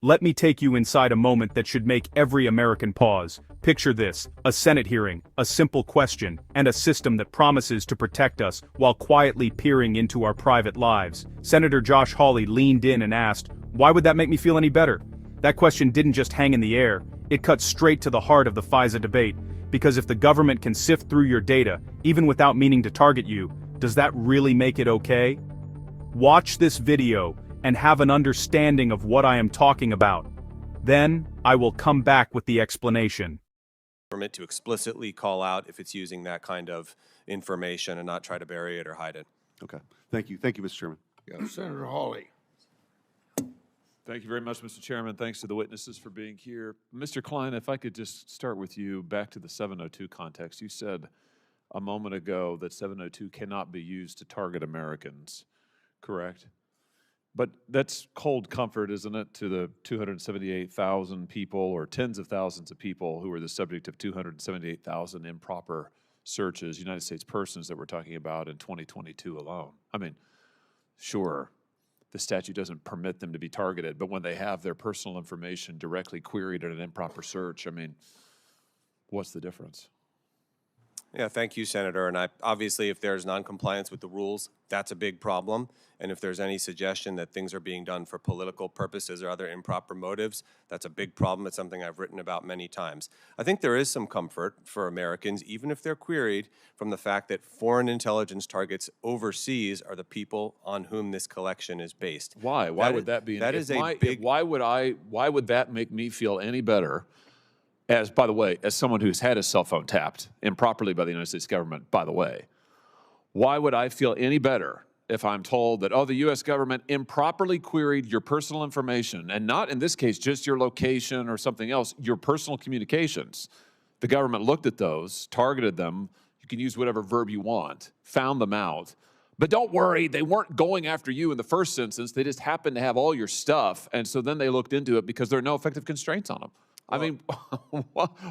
Let me take you inside a moment that should make every American pause. Picture this, a Senate hearing, a simple question, and a system that promises to protect us while quietly peering into our private lives. Senator Josh Hawley leaned in and asked, "Why would that make me feel any better?" That question didn't just hang in the air, it cut straight to the heart of the FISA debate. Because if the government can sift through your data, even without meaning to target you, does that really make it okay? Watch this video and have an understanding of what I am talking about. Then, I will come back with the explanation. Government to explicitly call out if it's using that kind of information and not try to bury it or hide it. Okay. Thank you. Thank you, Mr. Chairman. Yeah, Senator Hawley. Thank you very much, Mr. Chairman. Thanks to the witnesses for being here. Mr. Klein, if I could just start with you back to the 702 context. You said a moment ago that 702 cannot be used to target Americans, correct? But that's cold comfort, isn't it, to the 278,000 people or tens of thousands of people who were the subject of 278,000 improper searches, United States persons that we're talking about in 2022 alone. I mean, sure, the statute doesn't permit them to be targeted, but when they have their personal information directly queried in an improper search, I mean, what's the difference? Yeah, thank you, Senator. And obviously, if there's noncompliance with the rules, that's a big problem. And if there's any suggestion that things are being done for political purposes or other improper motives, that's a big problem. It's something I've written about many times. I think there is some comfort for Americans, even if they're queried, from the fact that foreign intelligence targets overseas are the people on whom this collection is based. Why? Why would that be? That is a big. Why would that make me feel any better? As, by the way, as someone who's had his cell phone tapped improperly by the United States government, by the way, why would I feel any better if I'm told that, oh, the U.S. government improperly queried your personal information, and not in this case just your location or something else, your personal communications. The government looked at those, targeted them, you can use whatever verb you want, found them out. But don't worry, they weren't going after you in the first instance, they just happened to have all your stuff, and so then they looked into it because there are no effective constraints on them. I mean,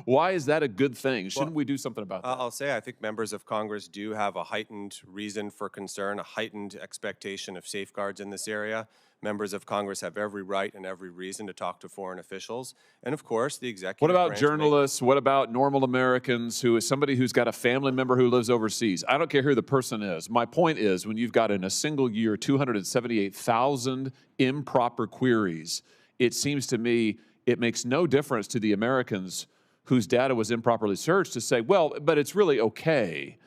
why is that a good thing? Shouldn't we do something about that? I'll say I think members of Congress do have a heightened reason for concern, a heightened expectation of safeguards in this area. Members of Congress have every right and every reason to talk to foreign officials. And of course, the executive What about branch journalists? What about normal Americans who is somebody who's got a family member who lives overseas? I don't care who the person is. My point is, when you've got in a single year 278,000 improper queries, it seems to me it makes no difference to the Americans whose data was improperly searched to say, well, but it's really okay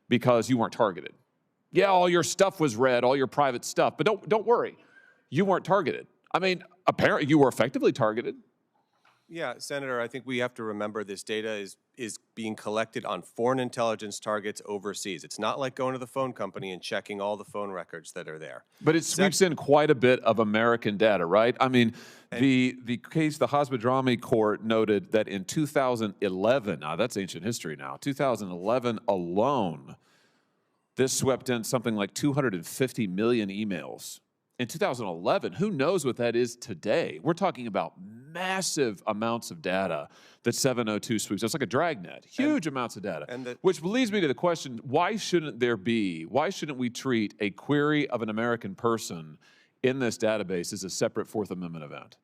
because you weren't targeted. Yeah, all your stuff was read, all your private stuff, but don't worry, you weren't targeted. I mean, apparently you were effectively targeted. Yeah, Senator, I think we have to remember this data is being collected on foreign intelligence targets overseas. It's not like going to the phone company and checking all the phone records that are there. But it sweeps in quite a bit of American data, right? I mean, the case, the Hasbadrami court noted that in 2011, now that's ancient history now, 2011 alone, this swept in something like 250 million emails. In 2011, who knows what that is today? We're talking about massive amounts of data that 702 sweeps. It's like a dragnet, huge amounts of data. Which leads me to the question, why shouldn't we treat a query of an American person in this database as a separate Fourth Amendment event?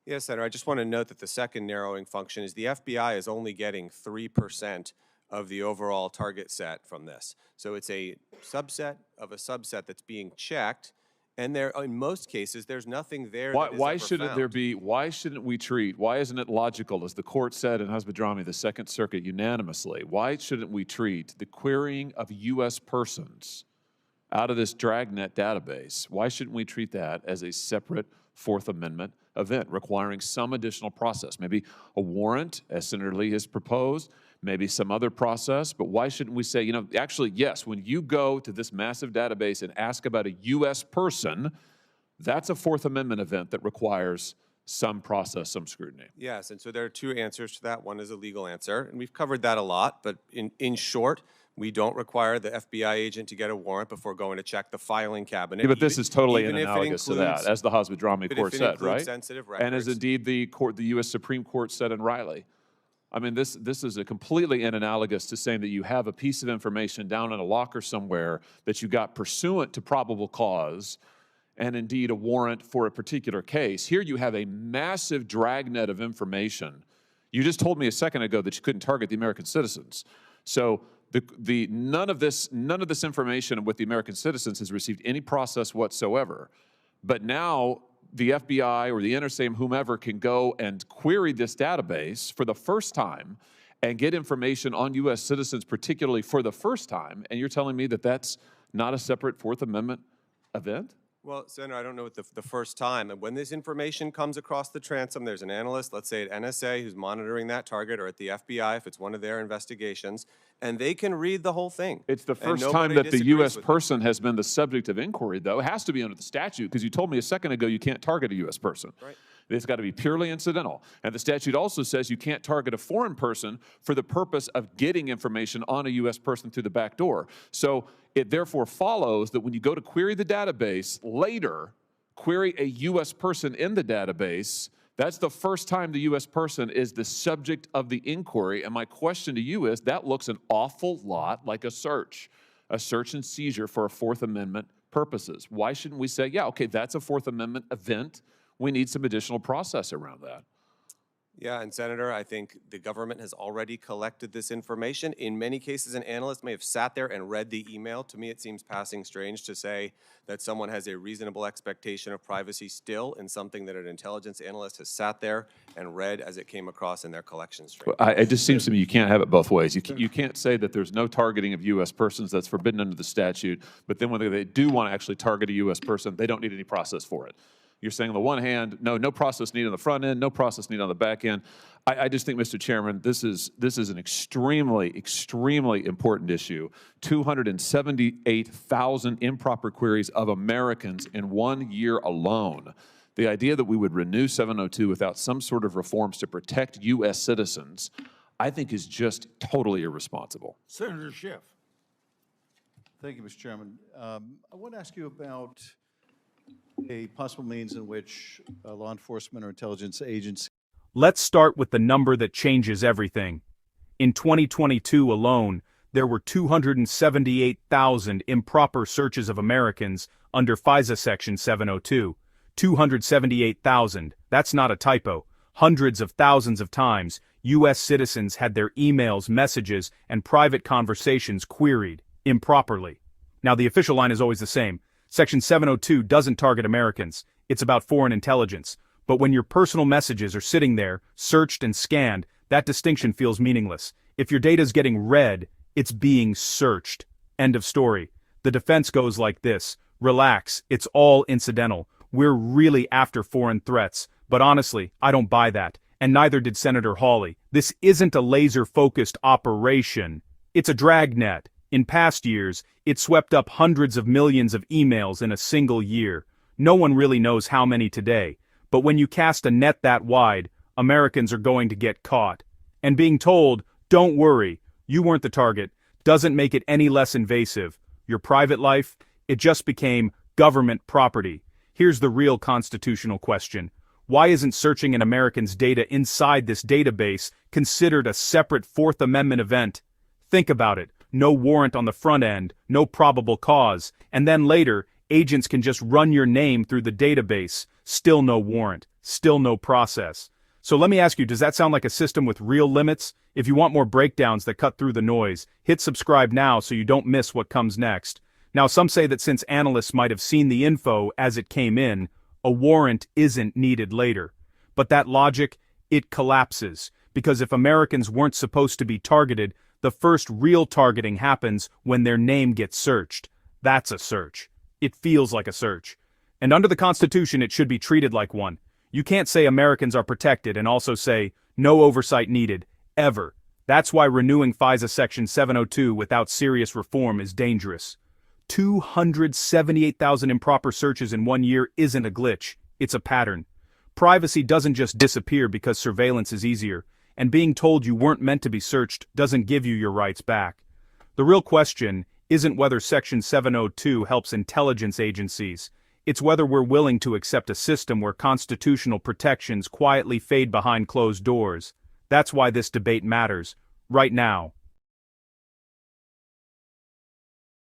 Yes, Senator, I just want to note that the second narrowing function is the FBI is only getting 3% of the overall target set from this. So it's a subset of a subset that's being checked. And there, in most cases, there's nothing there. Why shouldn't there be? Why shouldn't we treat? Why isn't it logical, as the court said in Hasbadrami, the Second Circuit unanimously? Why shouldn't we treat the querying of U.S. persons out of this dragnet database? Why shouldn't we treat that as a separate Fourth Amendment event, requiring some additional process? Maybe a warrant, as Senator Lee has proposed. Maybe some other process, but why shouldn't we say, you know, actually, yes, when you go to this massive database and ask about a U.S. person, that's a Fourth Amendment event that requires some process, some scrutiny. Yes, and so there are two answers to that. One is a legal answer, and we've covered that a lot, but in short, we don't require the FBI agent to get a warrant before going to check the filing cabinet. Yeah, but this is totally analogous to that, as the Hasbadrami court said, right? Sensitive records. And as indeed the U.S. Supreme Court said in Riley. I mean, this is a completely analogous to saying that you have a piece of information down in a locker somewhere that you got pursuant to probable cause, and indeed a warrant for a particular case. Here you have a massive dragnet of information. You just told me a second ago that you couldn't target the American citizens. So none of this information with the American citizens has received any process whatsoever. But now the FBI or the NSA, whomever, can go and query this database for the first time and get information on U.S. citizens, particularly for the first time, and you're telling me that that's not a separate Fourth Amendment event? Well, Senator, I don't know what the first time. And when this information comes across the transom, there's an analyst, let's say at NSA, who's monitoring that target, or at the FBI, if it's one of their investigations, and they can read the whole thing. It's the first time that the U.S. person has been the subject of inquiry, though. It has to be under the statute, because you told me a second ago you can't target a U.S. person. Right. It's got to be purely incidental. And the statute also says you can't target a foreign person for the purpose of getting information on a U.S. person through the back door. So it therefore follows that when you go to query the database, later query a U.S. person in the database, that's the first time the U.S. person is the subject of the inquiry. And my question to you is, that looks an awful lot like a search and seizure for Fourth Amendment purposes. Why shouldn't we say, yeah, okay, that's a Fourth Amendment event. We need some additional process around that. Yeah, and Senator, I think the government has already collected this information. In many cases, an analyst may have sat there and read the email. To me, it seems passing strange to say that someone has a reasonable expectation of privacy still in something that an intelligence analyst has sat there and read as it came across in their collection stream. It just seems to me you can't have it both ways. You can't say that there's no targeting of U.S. persons that's forbidden under the statute, but then when they do want to actually target a U.S. person, they don't need any process for it. You're saying on the one hand, no process needed on the front end, no process needed on the back end. I just think, Mr. Chairman, this is an extremely, extremely important issue. 278,000 improper queries of Americans in 1 year alone. The idea that we would renew 702 without some sort of reforms to protect U.S. citizens, I think is just totally irresponsible. Senator Schiff. Thank you, Mr. Chairman. I want to ask you about a possible means in which law enforcement or intelligence agency. Let's start with the number that changes everything. In 2022 alone, there were 278,000 improper searches of Americans under FISA Section 702. 278,000. That's not a typo. Hundreds of thousands of times, U.S. citizens had their emails, messages, and private conversations queried improperly. Now, the official line is always the same. Section 702 doesn't target Americans. It's about foreign intelligence. But when your personal messages are sitting there, searched and scanned, that distinction feels meaningless. If your data's getting read, it's being searched. End of story. The defense goes like this. Relax, it's all incidental. We're really after foreign threats. But honestly, I don't buy that. And neither did Senator Hawley. This isn't a laser-focused operation. It's a dragnet. In past years, it swept up hundreds of millions of emails in a single year. No one really knows how many today. But when you cast a net that wide, Americans are going to get caught. And being told, don't worry, you weren't the target, doesn't make it any less invasive. Your private life, it just became government property. Here's the real constitutional question. Why isn't searching an American's data inside this database considered a separate Fourth Amendment event? Think about it. No warrant on the front end, no probable cause, and then later, agents can just run your name through the database. Still no warrant, still no process. So let me ask you, does that sound like a system with real limits? If you want more breakdowns that cut through the noise, hit subscribe now so you don't miss what comes next. Now, some say that since analysts might have seen the info as it came in, a warrant isn't needed later. But that logic, it collapses, because if Americans weren't supposed to be targeted, the first real targeting happens when their name gets searched. That's a search. It feels like a search. And under the Constitution, it should be treated like one. You can't say Americans are protected and also say, no oversight needed, ever. That's why renewing FISA Section 702 without serious reform is dangerous. 278,000 improper searches in 1 year isn't a glitch, it's a pattern. Privacy doesn't just disappear because surveillance is easier. And being told you weren't meant to be searched doesn't give you your rights back. The real question isn't whether Section 702 helps intelligence agencies. It's whether we're willing to accept a system where constitutional protections quietly fade behind closed doors. That's why this debate matters, right now.